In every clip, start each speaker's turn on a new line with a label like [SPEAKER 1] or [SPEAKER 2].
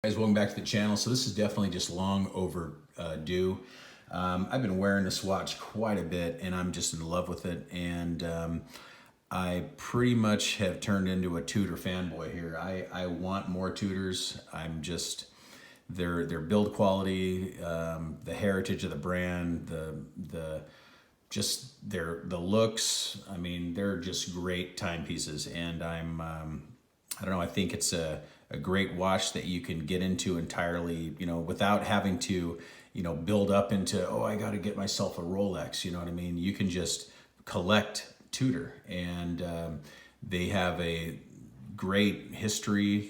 [SPEAKER 1] Guys, welcome back to the channel. So this is definitely just long overdue. I've been wearing this watch quite a bit and I'm just in love with it, and I pretty much have turned into a Tudor fanboy here. I want more Tudors. I'm just their build quality, the heritage of the brand, the looks. I mean, they're just great timepieces, and I don't know, I think it's a great watch that you can get into entirely, without having to, build up into, oh, I got to get myself a Rolex, you know what I mean? You can just collect Tudor, and they have a great history,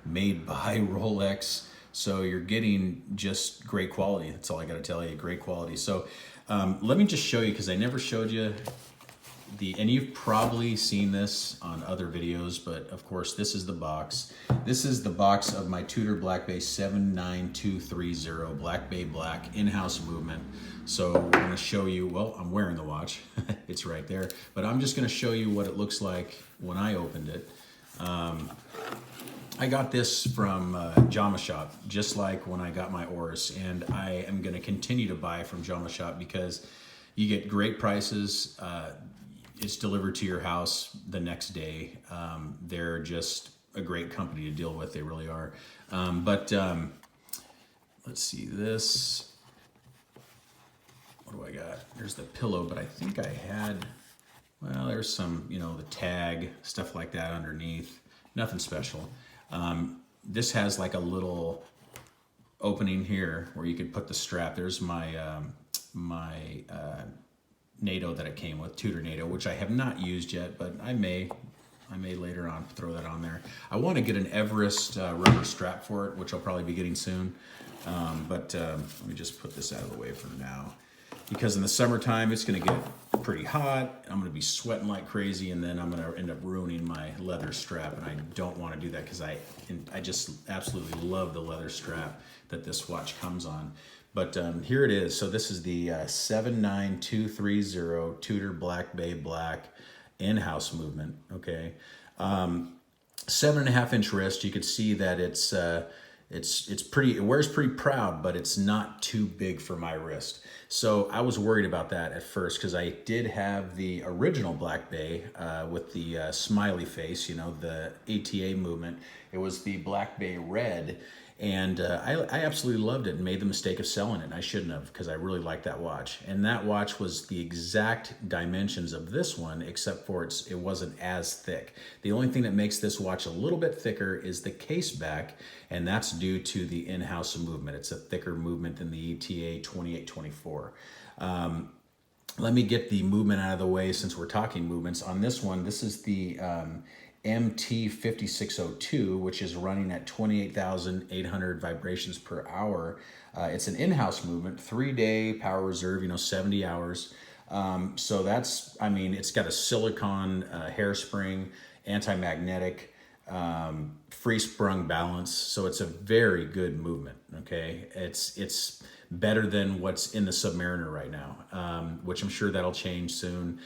[SPEAKER 1] made by Rolex. So you're getting just great quality. That's all I got to tell you, great quality. So let me just show you, because I never showed you and you've probably seen this on other videos, but of course this is the box. This is the box of my Tudor Black Bay 79230 Black Bay Black in-house movement. So we're gonna show you, well, I'm wearing the watch, it's right there, but I'm just gonna show you what it looks like when I opened it. I got this from Jama Shop, just like when I got my Oris, and I am gonna continue to buy from Jama Shop because you get great prices. It's delivered to your house the next day. They're just a great company to deal with. They really are. Let's see this. What do I got? There's the pillow, but I think I had, well, there's some, the tag, stuff like that underneath. Nothing special. This has like a little opening here where you could put the strap. There's my NATO that it came with, Tudor NATO, which I have not used yet, but I may later on throw that on there. I want to get an Everest rubber strap for it, which I'll probably be getting soon. Let me just put this out of the way for now, because in the summertime it's going to get pretty hot. I'm going to be sweating like crazy, and then I'm going to end up ruining my leather strap, and I don't want to do that because I just absolutely love the leather strap that this watch comes on. But here it is. So this is the 79230 Tudor Black Bay Black in-house movement. Okay, 7.5 inch wrist. You could see that it's pretty. It wears pretty proud, but it's not too big for my wrist. So I was worried about that at first, because I did have the original Black Bay with the smiley face. The ATA movement. It was the Black Bay Red. And I absolutely loved it and made the mistake of selling it. And I shouldn't have, because I really liked that watch. And that watch was the exact dimensions of this one, except for it wasn't as thick. The only thing that makes this watch a little bit thicker is the case back, and that's due to the in-house movement. It's a thicker movement than the ETA 2824. Let me get the movement out of the way since we're talking movements. On this one, this is the MT5602, which is running at 28,800 vibrations per hour. It's an in-house movement, 3-day power reserve, 70 hours. So that's, it's got a silicone hairspring, anti-magnetic, free sprung balance. So it's a very good movement. Okay. It's better than what's in the Submariner right now, which I'm sure that'll change soon.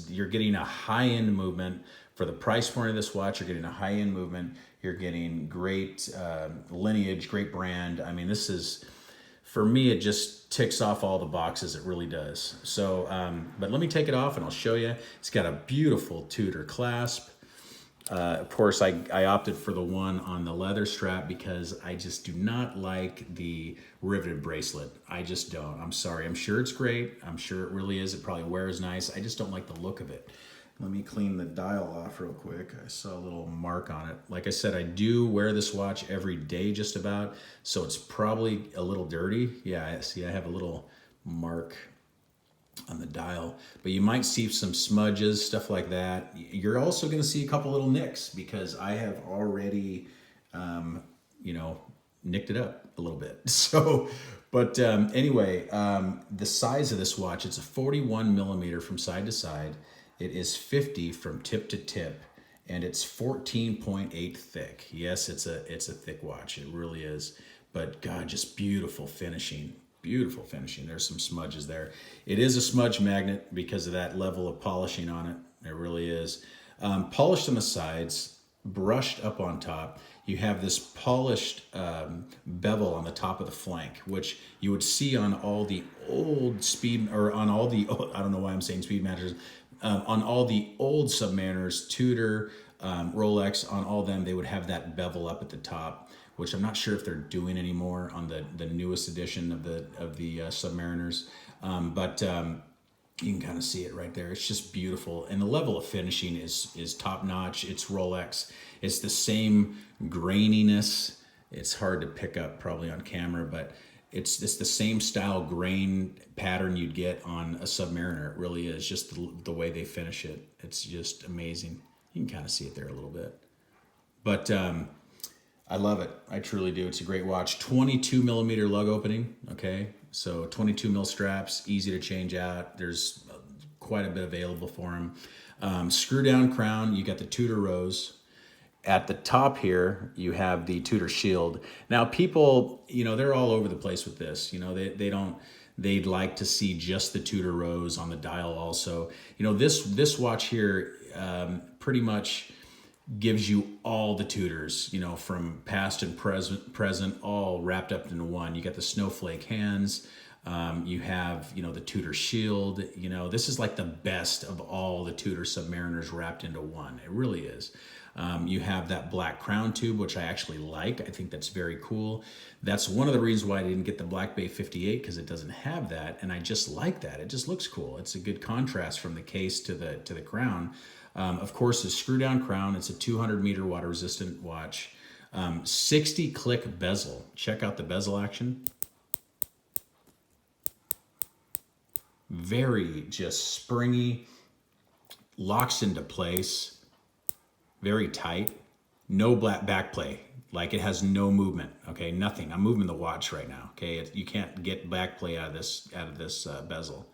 [SPEAKER 1] You're getting a high-end movement for the price point of this watch. You're getting a high-end movement. You're getting great lineage, great brand. This is, for me, it just ticks off all the boxes. It really does. So, but let me take it off and I'll show you. It's got a beautiful Tudor clasp. Of course, I opted for the one on the leather strap because I just do not like the riveted bracelet. I just don't. I'm sorry. I'm sure it's great. I'm sure it really is. It probably wears nice. I just don't like the look of it. Let me clean the dial off real quick. I saw a little mark on it. Like I said, I do wear this watch every day just about, so it's probably a little dirty. Yeah, see, I have a little mark on the dial, but you might see some smudges, stuff like that. You're also going to see a couple little nicks because I have already, nicked it up a little bit. So, but anyway, the size of this watch, it's a 41 millimeter from side to side. It is 50 from tip to tip, and it's 14.8 thick. Yes, it's a thick watch. It really is. But God, just beautiful finishing. Beautiful finishing. There's some smudges there. It is a smudge magnet because of that level of polishing on it. It really is. Polished on the sides. brushed up on top. You have this polished bevel on the top of the flank, which you would see on all the old speed, or on all the, I don't know why I'm saying Speedmasters, on all the old Submariners, Tudor, Rolex, on all them, they would have that bevel up at the top, which I'm not sure if they're doing anymore on the newest edition of the Submariners. But you can kind of see it right there. It's just beautiful. And the level of finishing is top notch. It's Rolex. It's the same graininess. It's hard to pick up probably on camera, but it's the same style grain pattern you'd get on a Submariner. It really is, just the way they finish it. It's just amazing. You can kind of see it there a little bit. But I love it. I truly do. It's a great watch. 22 millimeter lug opening. Okay. So 22 mil straps, easy to change out. There's quite a bit available for them. Screw down crown. You got the Tudor rose. At the top here, you have the Tudor shield. Now people, they're all over the place with this. They'd like to see just the Tudor rose on the dial also. This watch here pretty much gives you all the Tudors, from past and present, all wrapped up into one. You got the snowflake hands. You have, the Tudor shield. This is like the best of all the Tudor Submariners wrapped into one. It really is. You have that black crown tube, which I actually like. I think that's very cool. That's one of the reasons why I didn't get the Black Bay 58, because it doesn't have that, and I just like that. It just looks cool. It's a good contrast from the case to the crown. Of course, the screw down crown. It's a 200 meter water resistant watch. 60 click bezel. Check out the bezel action. Very just springy, locks into place. Very tight, no back play. Like, it has no movement. Okay, nothing. I'm moving the watch right now. Okay, you can't get back play out of this bezel.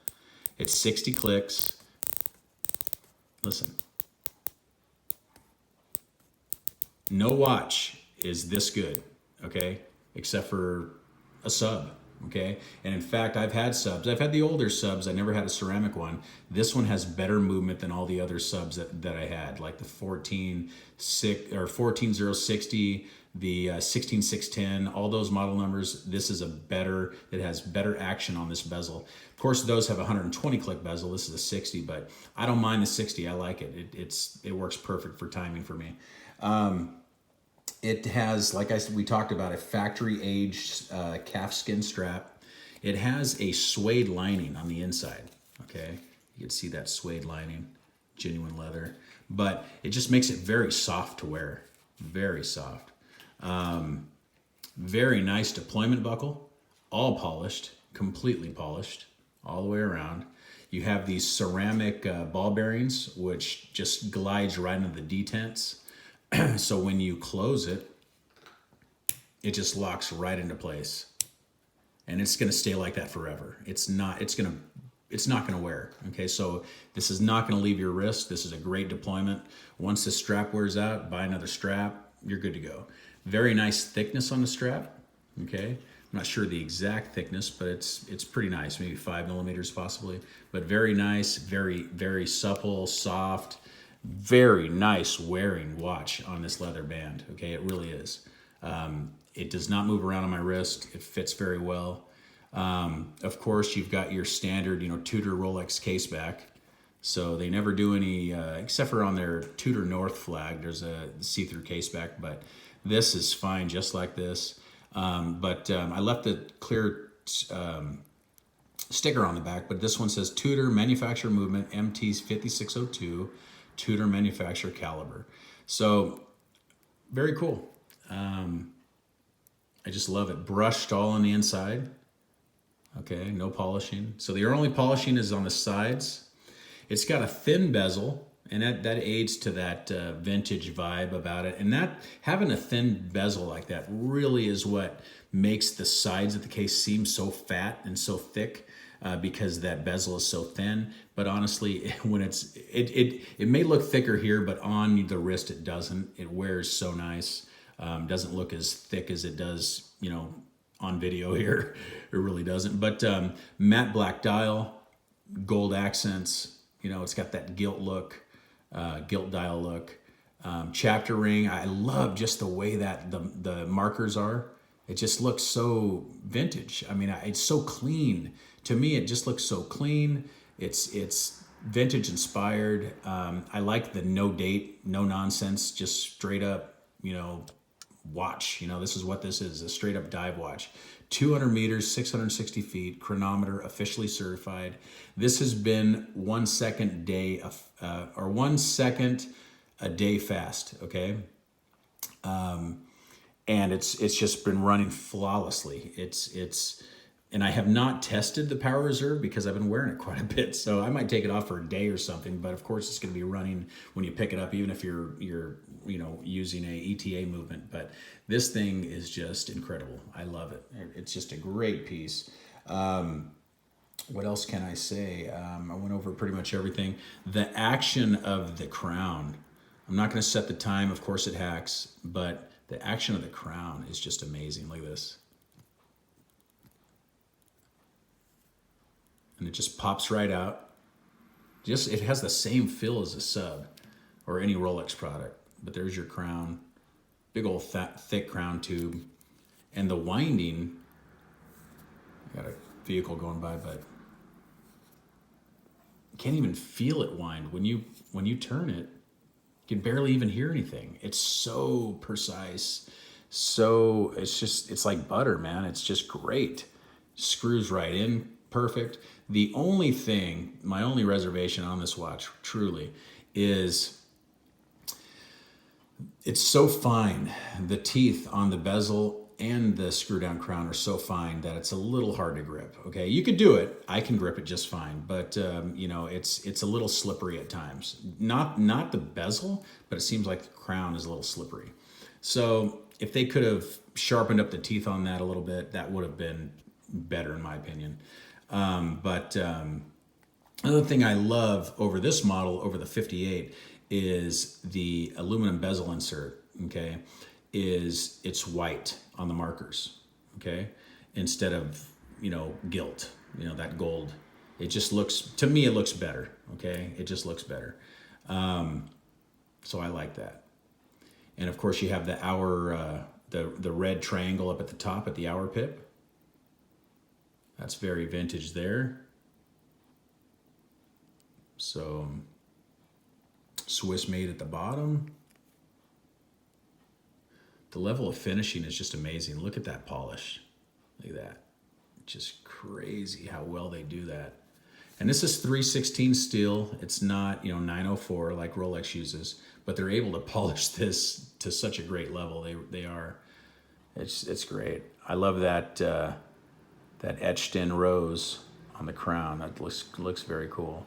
[SPEAKER 1] It's 60 clicks. Listen, no watch is this good. Okay, except for a sub. Okay, and in fact, I've had subs. I've had the older subs. I never had a ceramic one. This one has better movement than all the other subs that I had, like the 14060, the 16610, all those model numbers. This is it has better action on this bezel. Of course, those have 120 click bezel. This is a 60, but I don't mind the 60. I like it. It works perfect for timing for me. It has, like we talked about, a factory-aged calfskin strap. It has a suede lining on the inside, okay? You can see that suede lining, genuine leather. But it just makes it very soft to wear, very soft. Very nice deployment buckle, all polished, completely polished, all the way around. You have these ceramic ball bearings, which just glides right into the detents. So when you close it, it just locks right into place, and it's going to stay like that forever. It's not going to wear. Okay. So this is not going to leave your wrist. This is a great deployment. Once the strap wears out, buy another strap. You're good to go. Very nice thickness on the strap. Okay. I'm not sure the exact thickness, but it's pretty nice. Maybe 5 millimeters possibly, but very nice, very, very supple, soft. Very nice wearing watch on this leather band. Okay, it really is. It does not move around on my wrist. It fits very well. Of course, you've got your standard, Tudor Rolex case back. So they never do any, except for on their Tudor North flag, there's a see-through case back, but this is fine just like this. I left the clear sticker on the back, but this one says Tudor Manufacturer Movement MT 5602. Tudor manufacturer caliber. So very cool. I just love it. Brushed all on the inside. Okay, no polishing. So the only polishing is on the sides. It's got a thin bezel, and that aids to that vintage vibe about it. And that having a thin bezel like that really is what makes the sides of the case seem so fat and so thick. Because that bezel is so thin, but honestly, when it may look thicker here, but on the wrist it doesn't. It wears so nice. Doesn't look as thick as it does, on video here. It really doesn't. But matte black dial, gold accents. It's got that gilt look, gilt dial look. chapter ring. I love just the way that the markers are. It just looks so vintage. I mean, it's so clean. To me, it just looks so clean. It's vintage inspired. I like the no date, no nonsense, just straight up, watch. This is what this is, a straight up dive watch. 200 meters, 660 feet, chronometer, officially certified. This has been 1 second day or 1 second a day fast, okay? And it's just been running flawlessly. And I have not tested the power reserve because I've been wearing it quite a bit. So I might take it off for a day or something, but of course it's going to be running when you pick it up, even if you're using a ETA movement. But this thing is just incredible. I love it. It's just a great piece. What else can I say? I went over pretty much everything. The action of the crown. I'm not going to set the time. Of course it hacks, but the action of the crown is just amazing. Look at this. And it just pops right out. It has the same feel as a sub or any Rolex product. But there's your crown, big old thick crown tube, and the winding. Got a vehicle going by, but you can't even feel it wind when you turn it. You can barely even hear anything. It's so precise. So it's like butter, man. It's just great. Screws right in, perfect. The only thing, my only reservation on this watch, truly, is it's so fine. The teeth on the bezel and the screw down crown are so fine that it's a little hard to grip. Okay, you could do it. I can grip it just fine, but it's a little slippery at times. Not the bezel, but it seems like the crown is a little slippery. So if they could have sharpened up the teeth on that a little bit, that would have been better in my opinion. Another thing I love over this model, over the 58, is the aluminum bezel insert, okay? It's white on the markers, okay? Instead of, gilt, that gold. It just looks, to me, it looks better, okay? It just looks better. So I like that. And of course you have the hour, the red triangle up at the top at the hour pip. That's very vintage there. So Swiss made at the bottom. The level of finishing is just amazing. Look at that polish. Look at that. Just crazy how well they do that. And this is 316 steel. It's not, 904 like Rolex uses, but they're able to polish this to such a great level. They are. It's great. I love that that etched in rose on the crown. That looks very cool.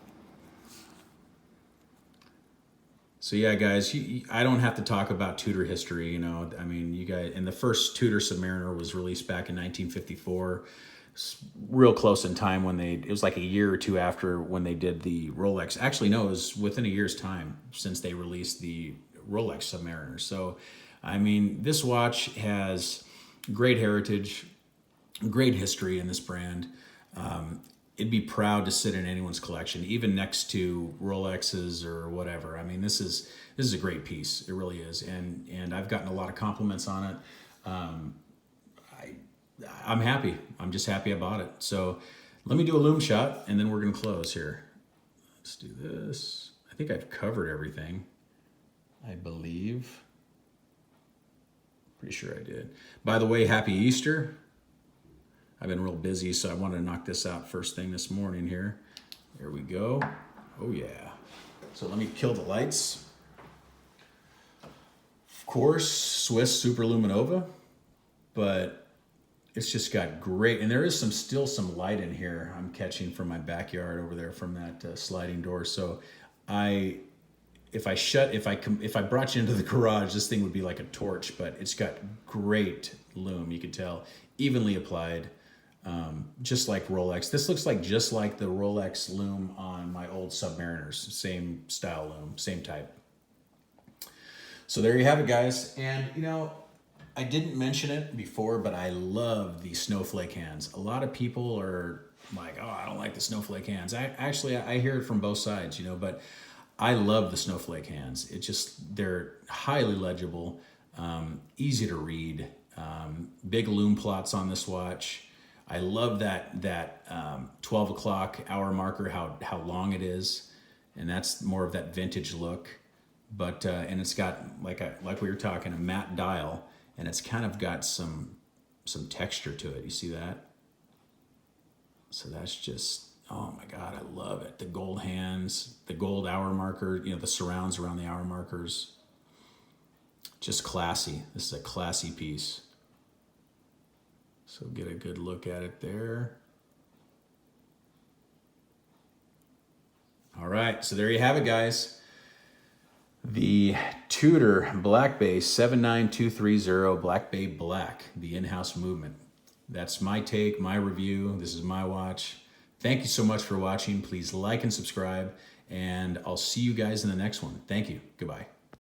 [SPEAKER 1] So yeah, guys, I don't have to talk about Tudor history. You guys, and the first Tudor Submariner was released back in 1954. It's real close in time when it was like a year or two after when they did the Rolex. Actually, no, it was within a year's time since they released the Rolex Submariner. So, this watch has great heritage, great history in this brand. It'd be proud to sit in anyone's collection, even next to Rolexes or whatever. This is a great piece. It really is, and I've gotten a lot of compliments on it. I'm happy. I'm just happy I bought it. So let me do a loom shot, and then we're gonna close here. Let's do this. I think I've covered everything. I believe. Pretty sure I did. By the way, happy Easter. I've been real busy, so I wanted to knock this out first thing this morning here. There we go. Oh yeah. So let me kill the lights. Of course, Swiss Super Luminova, but it's just got great, and there is still some light in here I'm catching from my backyard over there from that sliding door. So if I brought you into the garage, this thing would be like a torch, but it's got great loom. You could tell, evenly applied. Just like Rolex. This looks like just like the Rolex loom on my old Submariners. Same style loom, same type. So there you have it, guys. And I didn't mention it before, but I love the snowflake hands. A lot of people are like, oh, I don't like the snowflake hands. I hear it from both sides, but I love the snowflake hands. They're highly legible, easy to read, big loom plots on this watch. I love that 12 o'clock hour marker, how long it is. And that's more of that vintage look. But, and it's got, like we were talking, a matte dial, and it's kind of got some texture to it. You see that? So that's just, oh my God, I love it. The gold hands, the gold hour marker, the surrounds around the hour markers. Just classy. This is a classy piece. So get a good look at it there. All right, so there you have it, guys. The Tudor Black Bay 79230 Black Bay Black, the in-house movement. That's my take, my review. This is my watch. Thank you so much for watching. Please like and subscribe, and I'll see you guys in the next one. Thank you. Goodbye.